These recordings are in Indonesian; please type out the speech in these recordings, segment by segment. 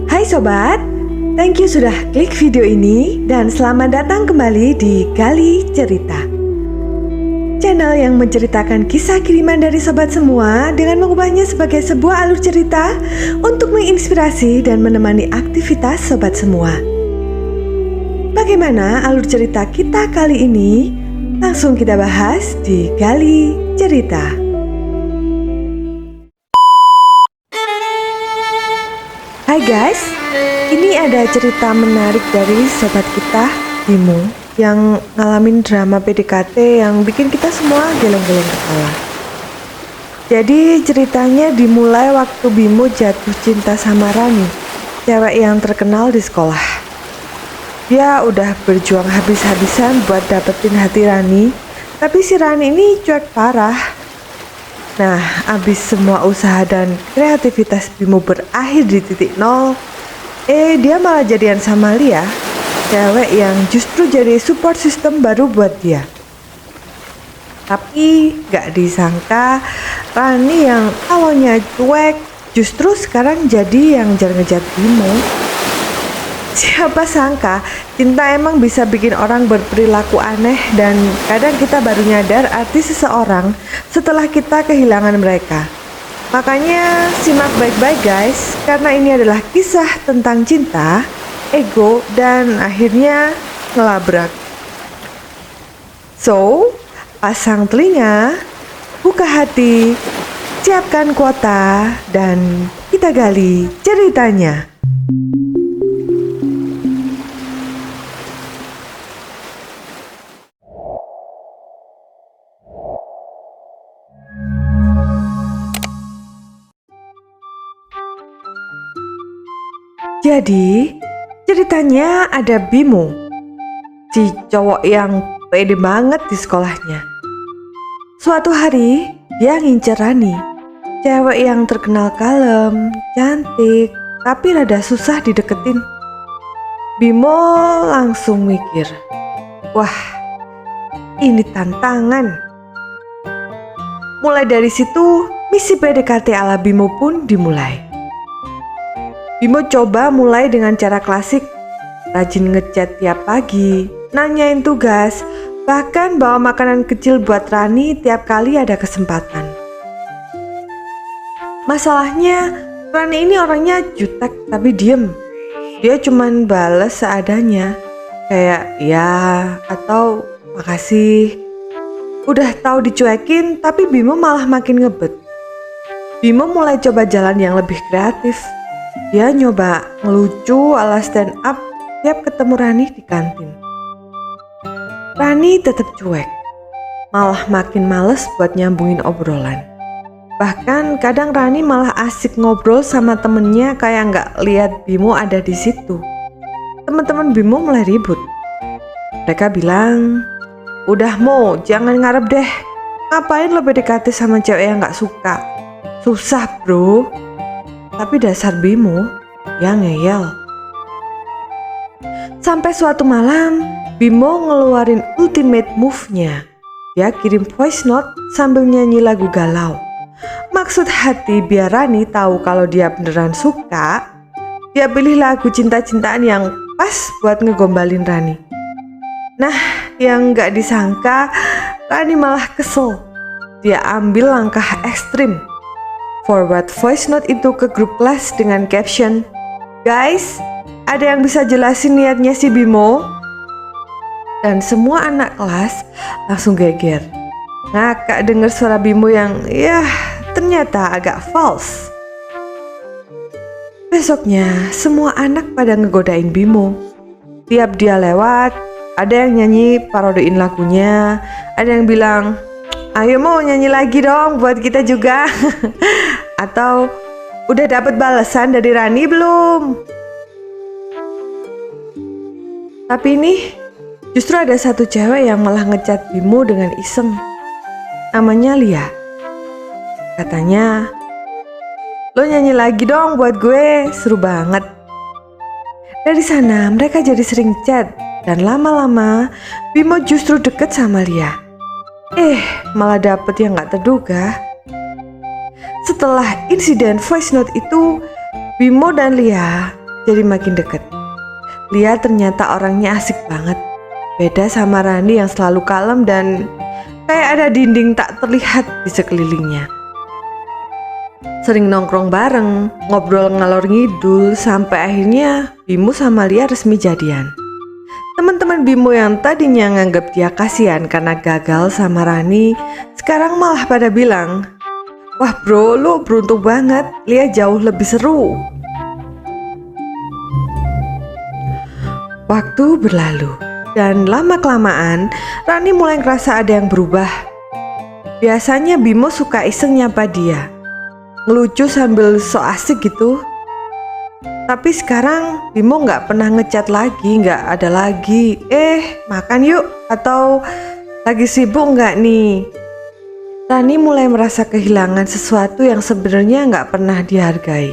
Hai sobat, thank you sudah klik video ini dan selamat datang kembali di Gali Cerita, channel yang menceritakan kisah kiriman dari sobat semua dengan mengubahnya sebagai sebuah alur cerita untuk menginspirasi dan menemani aktivitas sobat semua. Bagaimana alur cerita kita kali ini? Langsung kita bahas di Gali Cerita. Hai guys, ini ada cerita menarik dari sobat kita, Bimo, yang ngalamin drama PDKT yang bikin kita semua geleng-geleng kepala. Jadi ceritanya dimulai waktu Bimo jatuh cinta sama Rani, cewek yang terkenal di sekolah. Dia udah berjuang habis-habisan buat dapetin hati Rani, tapi si Rani ini cuek parah. Nah, abis semua usaha dan kreativitas Bimo berakhir di titik nol, dia malah jadian sama Lia, cewek yang justru jadi support system baru buat dia. Tapi gak disangka Rani yang awalnya cuek justru sekarang jadi yang ngejar-ngejar Bimo. Siapa sangka cinta emang bisa bikin orang berperilaku aneh, dan kadang kita baru nyadar arti seseorang setelah kita kehilangan mereka. Makanya simak baik-baik guys, karena ini adalah kisah tentang cinta, ego, dan akhirnya ngelabrak. So, pasang telinga, buka hati, siapkan kuota, dan kita gali ceritanya. Jadi, ceritanya ada Bimo, si cowok yang pede banget di sekolahnya. Suatu hari, dia ngincer Rani, cewek yang terkenal kalem, cantik, tapi rada susah dideketin. Bimo langsung mikir, wah, ini tantangan. Mulai dari situ, misi PDKT ala Bimo pun dimulai. Bimo coba mulai dengan cara klasik, rajin ngechat tiap pagi, nanyain tugas, bahkan bawa makanan kecil buat Rani tiap kali ada kesempatan. Masalahnya, Rani ini orangnya jutek tapi diem. Dia cuman bales seadanya, kayak ya atau makasih. Udah tahu dicuekin, tapi Bimo malah makin ngebet. Bimo mulai coba jalan yang lebih kreatif. Dia nyoba ngelucu ala stand up tiap ketemu Rani di kantin. Rani tetap cuek, malah makin males buat nyambungin obrolan. Bahkan kadang Rani malah asik ngobrol sama temennya kayak nggak lihat Bimo ada di situ. Teman-teman Bimo mulai ribut. Mereka bilang, udah Mo, jangan ngarep deh. Ngapain lo PDKT sama cewek yang nggak suka? Susah bro. Tapi dasar Bimo, ya ngeyel. Sampai suatu malam, Bimo ngeluarin ultimate move-nya. Dia kirim voice note sambil nyanyi lagu galau. Maksud hati biar Rani tahu kalau dia beneran suka. Dia pilih lagu cinta-cintaan yang pas buat ngegombalin Rani. Nah, yang gak disangka, Rani malah kesel. Dia ambil langkah ekstrim. Forward voice note itu ke grup kelas dengan caption, "Guys, ada yang bisa jelasin niatnya si Bimo?" Dan semua anak kelas langsung geger. Ngakak denger suara Bimo yang ternyata agak false. Besoknya semua anak pada ngegodain Bimo. Tiap dia lewat, ada yang nyanyi parodiin lagunya, ada yang bilang, "Ayo mau nyanyi lagi dong buat kita juga." Atau, "Udah dapet balasan dari Rani belum?" Tapi ini justru ada satu cewek yang malah ngechat Bimo dengan iseng. Namanya Lia. Katanya, "Lo nyanyi lagi dong buat gue, seru banget." Dari sana mereka jadi sering chat, dan lama-lama Bimo justru deket sama Lia. Malah dapet yang gak terduga. Setelah insiden voice note itu, Bimo dan Lia jadi makin dekat. Lia ternyata orangnya asik banget. Beda sama Rani yang selalu kalem dan kayak ada dinding tak terlihat di sekelilingnya. Sering nongkrong bareng, ngobrol ngalor ngidul, sampai akhirnya Bimo sama Lia resmi jadian. Teman-teman Bimo yang tadinya nganggap dia kasihan karena gagal sama Rani, sekarang malah pada bilang, "Wah bro, lu beruntung banget, Lia jauh lebih seru." Waktu berlalu, dan lama-kelamaan Rani mulai ngerasa ada yang berubah. Biasanya Bimo suka iseng nyapa dia, ngelucu sambil so asik gitu. Tapi sekarang Bimo gak pernah ngechat lagi, gak ada lagi makan yuk, atau lagi sibuk gak nih. Rani mulai merasa kehilangan sesuatu yang sebenarnya gak pernah dihargai.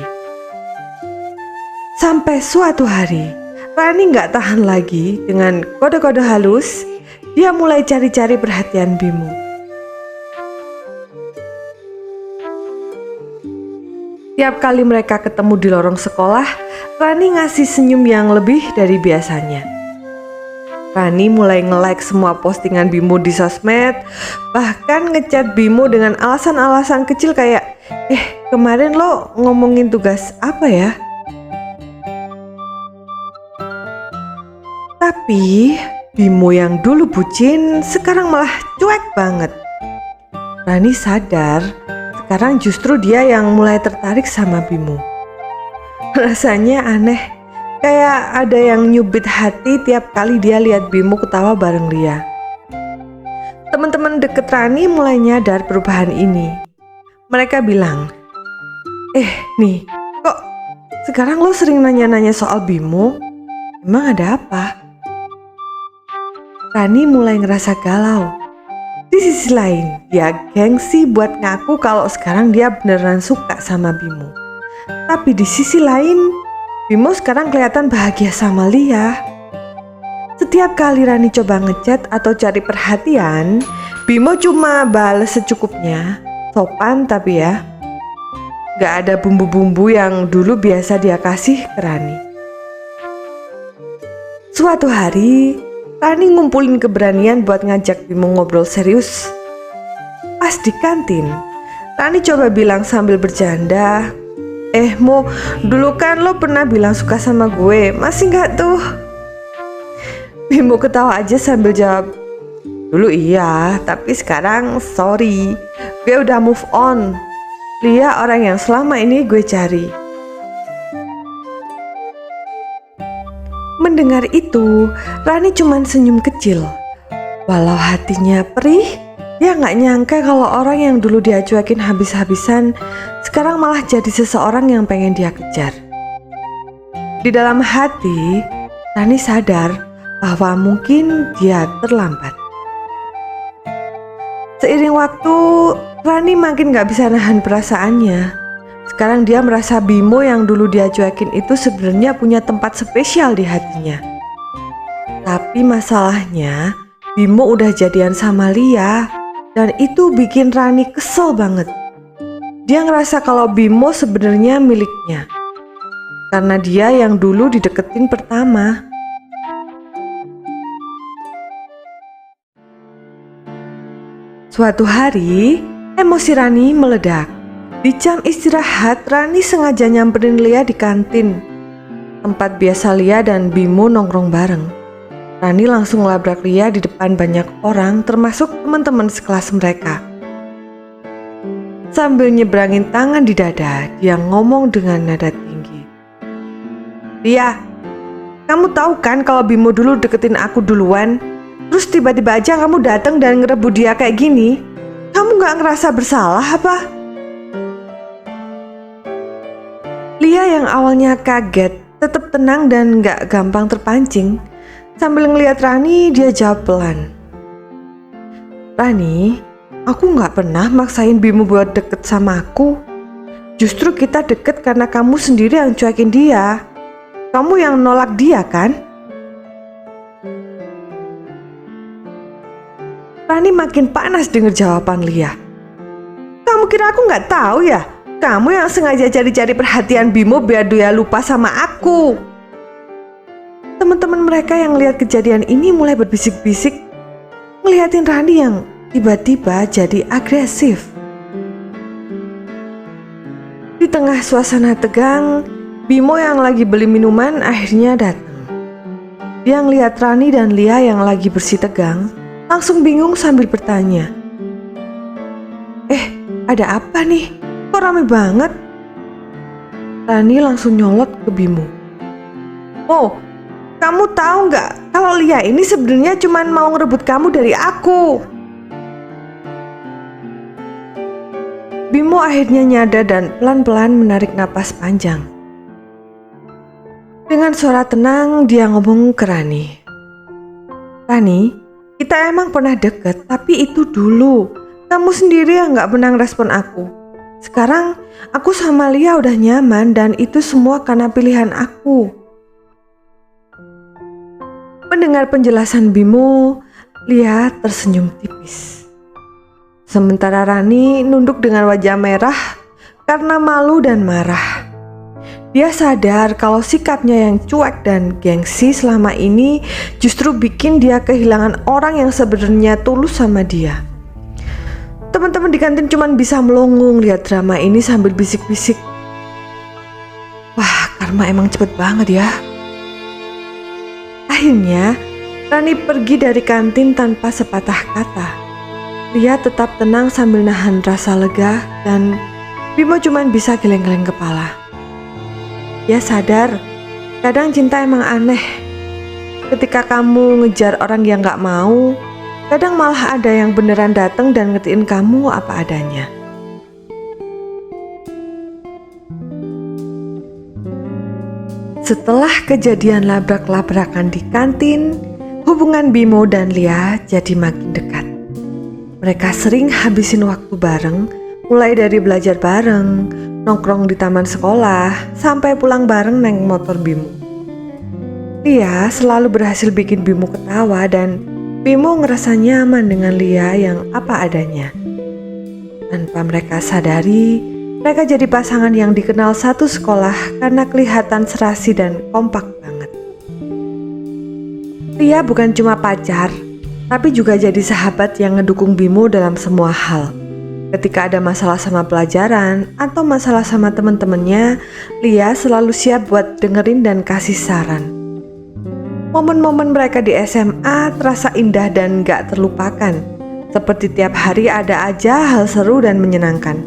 Sampai suatu hari Rani gak tahan lagi. Dengan kode-kode halus, dia mulai cari-cari perhatian Bimo. Tiap kali mereka ketemu di lorong sekolah, Rani ngasih senyum yang lebih dari biasanya. Rani mulai nge-like semua postingan Bimo di sosmed, bahkan ngechat Bimo dengan alasan-alasan kecil kayak, kemarin lo ngomongin tugas apa ya? Tapi Bimo yang dulu bucin sekarang malah cuek banget. Rani sadar sekarang justru dia yang mulai tertarik sama Bimo. Rasanya aneh, kayak ada yang nyubit hati tiap kali dia lihat Bimo ketawa bareng Lia. Teman-teman deket Rani mulai nyadar perubahan ini. Mereka bilang, nih, kok sekarang lo sering nanya-nanya soal Bimo? Emang ada apa? Rani mulai ngerasa galau. Di sisi lain, dia gengsi buat ngaku kalau sekarang dia beneran suka sama Bimo. Tapi di sisi lain, Bimo sekarang kelihatan bahagia sama Lia. Setiap kali Rani coba ngechat atau cari perhatian, Bimo cuma bales secukupnya, sopan tapi ya. Gak ada bumbu-bumbu yang dulu biasa dia kasih ke Rani. Suatu hari, Rani ngumpulin keberanian buat ngajak Bimo ngobrol serius. Pas di kantin, Rani coba bilang sambil bercanda, Mo, dulu kan lo pernah bilang suka sama gue, masih gak tuh? Bimo ketawa aja sambil jawab, dulu iya, tapi sekarang sorry, gue udah move on. Lia orang yang selama ini gue cari. Mendengar itu, Rani cuman senyum kecil. Walau hatinya perih, dia gak nyangka kalau orang yang dulu dia cuekin habis-habisan sekarang malah jadi seseorang yang pengen dia kejar. Di dalam hati, Rani sadar bahwa mungkin dia terlambat. Seiring waktu, Rani makin gak bisa nahan perasaannya. Sekarang dia merasa Bimo yang dulu dia cuekin itu sebenarnya punya tempat spesial di hatinya. Tapi masalahnya, Bimo udah jadian sama Lia, dan itu bikin Rani kesel banget. Dia ngerasa kalau Bimo sebenarnya miliknya, karena dia yang dulu dideketin pertama. Suatu hari, emosi Rani meledak. Di jam istirahat, Rani sengaja nyamperin Lia di kantin, tempat biasa Lia dan Bimo nongkrong bareng. Rani langsung labrak Lia di depan banyak orang, termasuk teman-teman sekelas mereka. Sambil nyebrangin tangan di dada, dia ngomong dengan nada tinggi. Lia, kamu tahu kan kalau Bimo dulu deketin aku duluan? Terus tiba-tiba aja kamu datang dan ngerebut dia kayak gini? Kamu gak ngerasa bersalah apa? Lia yang awalnya kaget, tetap tenang dan gak gampang terpancing. Sambil ngeliat Rani, dia jawab pelan. Rani, aku gak pernah maksain Bimo buat deket sama aku. Justru kita deket karena kamu sendiri yang cuekin dia. Kamu yang nolak dia kan? Rani makin panas denger jawaban Lia. Kamu kira aku gak tahu ya? Kamu yang sengaja cari-cari perhatian Bimo biar dia lupa sama aku. Teman-teman mereka yang lihat kejadian ini mulai berbisik-bisik, ngeliatin Rani yang tiba-tiba jadi agresif. Di tengah suasana tegang, Bimo yang lagi beli minuman akhirnya datang. Dia ngeliat Rani dan Lia yang lagi bersih tegang, langsung bingung sambil bertanya, ada apa nih? Kok rame banget? Rani langsung nyolot ke Bimo. Oh, kamu tahu nggak kalau Lia ini sebenarnya cuma mau ngerebut kamu dari aku? Bimo akhirnya nyadar dan pelan-pelan menarik napas panjang. Dengan suara tenang dia ngomong ke Rani. Rani, kita emang pernah deket, tapi itu dulu. Kamu sendiri yang gak pernah respon aku. Sekarang aku sama Lia udah nyaman dan itu semua karena pilihan aku. Mendengar penjelasan Bimo, Lia tersenyum tipis. Sementara Rani nunduk dengan wajah merah karena malu dan marah. Dia sadar kalau sikapnya yang cuek dan gengsi selama ini justru bikin dia kehilangan orang yang sebenarnya tulus sama dia. Teman-teman di kantin cuma bisa melongo lihat drama ini sambil bisik-bisik. Wah, karma emang cepet banget ya. Akhirnya, Rani pergi dari kantin tanpa sepatah kata. Dia tetap tenang sambil nahan rasa lega dan Bimo cuma bisa geleng-geleng kepala. Dia sadar, kadang cinta emang aneh. Ketika kamu ngejar orang yang gak mau, kadang malah ada yang beneran datang dan ngertiin kamu apa adanya. Setelah kejadian labrak-labrakan di kantin, hubungan Bimo dan Lia jadi makin dekat. Mereka sering habisin waktu bareng, mulai dari belajar bareng, nongkrong di taman sekolah, sampai pulang bareng naik motor Bimo. Lia selalu berhasil bikin Bimo ketawa dan Bimo ngerasa nyaman dengan Lia yang apa adanya. Tanpa mereka sadari, mereka jadi pasangan yang dikenal satu sekolah karena kelihatan serasi dan kompak banget. Lia bukan cuma pacar, tapi juga jadi sahabat yang ngedukung Bimo dalam semua hal. Ketika ada masalah sama pelajaran atau masalah sama teman-temannya, Lia selalu siap buat dengerin dan kasih saran. Momen-momen mereka di SMA terasa indah dan gak terlupakan. Seperti tiap hari ada aja hal seru dan menyenangkan.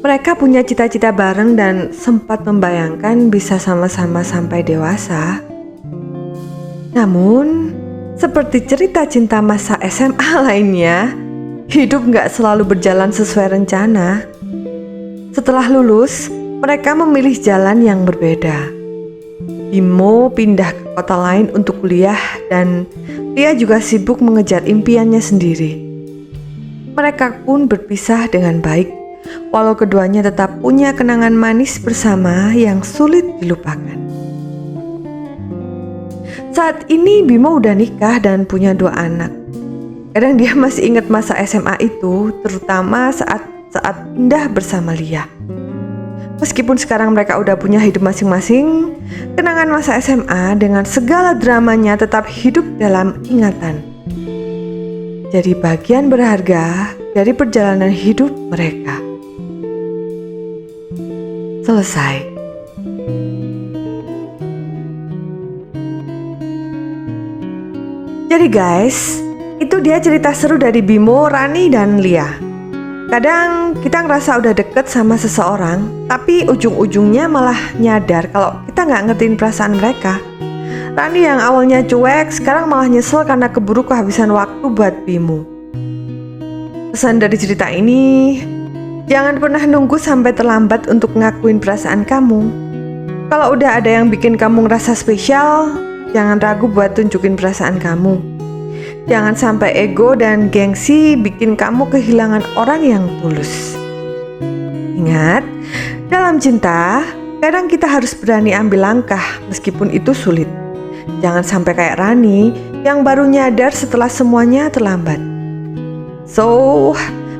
Mereka punya cita-cita bareng dan sempat membayangkan bisa sama-sama sampai dewasa. Namun, seperti cerita cinta masa SMA lainnya, hidup gak selalu berjalan sesuai rencana. Setelah lulus, mereka memilih jalan yang berbeda. Bimo pindah ke kota lain untuk kuliah dan dia juga sibuk mengejar impiannya sendiri. Mereka pun berpisah dengan baik, walau keduanya tetap punya kenangan manis bersama yang sulit dilupakan. Saat ini Bimo udah nikah dan punya 2 anak. Kadang dia masih ingat masa SMA itu, terutama saat pindah bersama Lia. Meskipun sekarang mereka udah punya hidup masing-masing, kenangan masa SMA dengan segala dramanya tetap hidup dalam ingatan. Jadi bagian berharga dari perjalanan hidup mereka. Selesai. Jadi guys, itu dia cerita seru dari Bimo, Rani, dan Lia. Kadang kita ngerasa udah deket sama seseorang, tapi ujung-ujungnya malah nyadar kalau kita gak ngertiin perasaan mereka. Rani yang awalnya cuek, sekarang malah nyesel karena keburu kehabisan waktu buat Bimo. Pesan dari cerita ini, jangan pernah nunggu sampai terlambat untuk ngakuin perasaan kamu. Kalau udah ada yang bikin kamu ngerasa spesial, jangan ragu buat tunjukin perasaan kamu. Jangan sampai ego dan gengsi bikin kamu kehilangan orang yang tulus. Ingat, dalam cinta, kadang kita harus berani ambil langkah meskipun itu sulit. Jangan sampai kayak Rani yang baru nyadar setelah semuanya terlambat. So,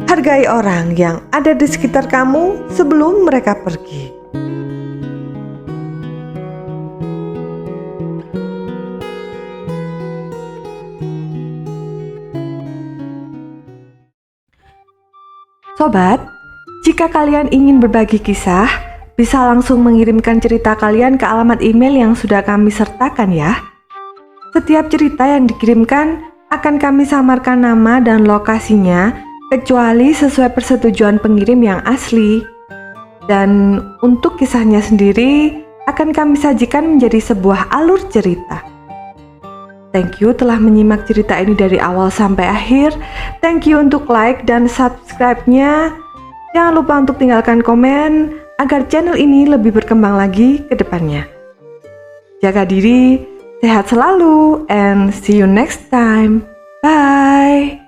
Hargai orang yang ada di sekitar kamu sebelum mereka pergi. Sobat, jika kalian ingin berbagi kisah, bisa langsung mengirimkan cerita kalian ke alamat email yang sudah kami sertakan ya. Setiap cerita yang dikirimkan akan kami samarkan nama dan lokasinya, kecuali sesuai persetujuan pengirim yang asli. Dan untuk kisahnya sendiri akan kami sajikan menjadi sebuah alur cerita. Thank you telah menyimak cerita ini dari awal sampai akhir. Thank you untuk like dan subscribe-nya. Jangan lupa untuk tinggalkan komen agar channel ini lebih berkembang lagi ke depannya. Jaga diri, sehat selalu, and see you next time. Bye!